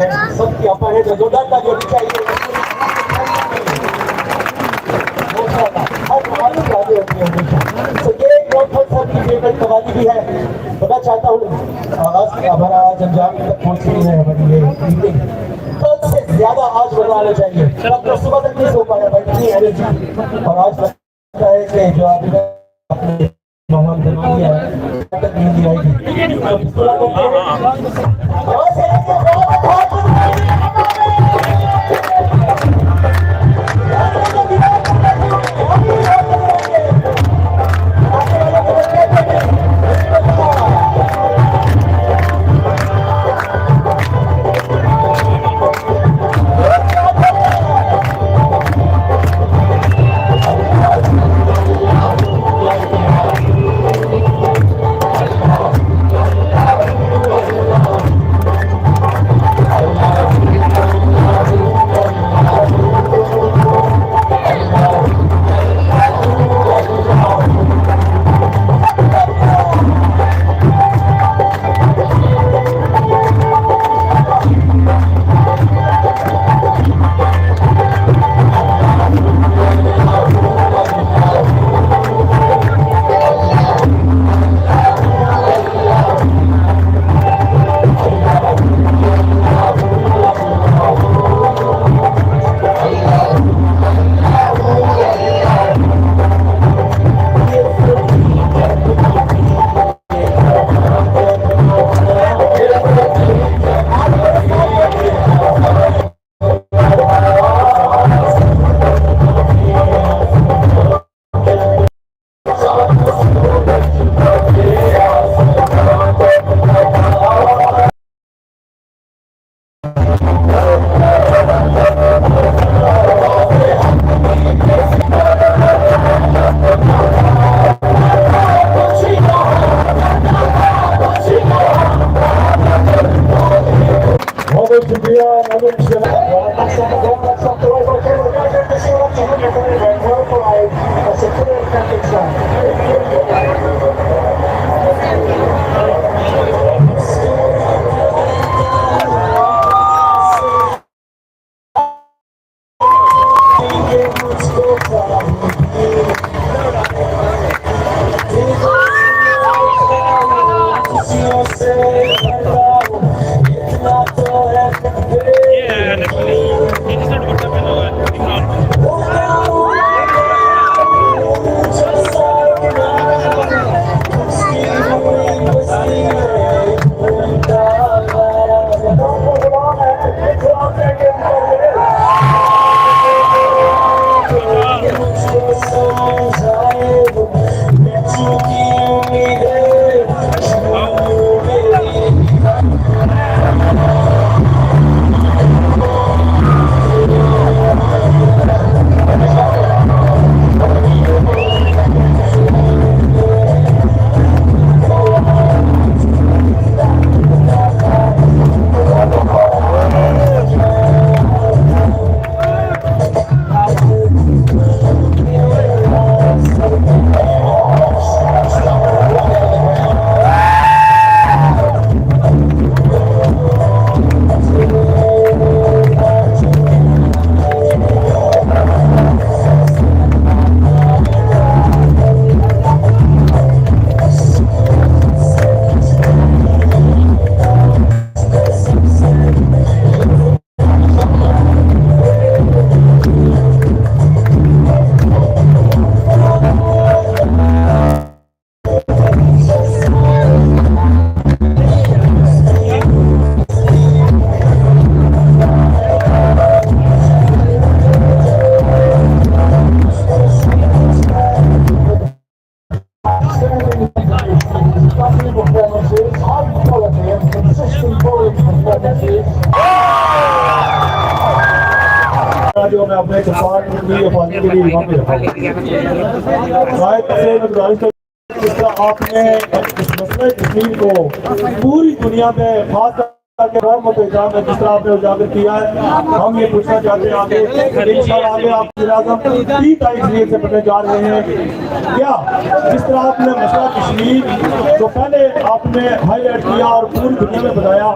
सबकी अपना है जोरदार ताली होनी चाहिए। तो ये बहुत सबकी फेवरेट कवाली भी है। बता चाहता हूँ हमारा आज अंजाम तक पहुँच रही है हमारी ये मीटिंग, कल से ज्यादा आज बनवाना चाहिए। तो सुबह तक नहीं सो पाया भाई, इतनी एनर्जी। और आज लगता है कि जो आपने माहौल बना दिया है तक नींद आएगी। जो मैं अपने किसान की अफवाही के लिए वहाँ पे रखा हूँ। जिस तरह आपने इस मसले कश्मीर को पूरी दुनिया में खास करके इल्जाम है, जिस तरह आपने उजागर किया है, हम ये पूछना चाहते हैं आगे आगे आप 3 तारीख से पढ़ने जा रहे हैं क्या? जिस तरह आपने मसला कश्मीर तो पहले आपने हाईलाइट किया और पूरी दुनिया में बताया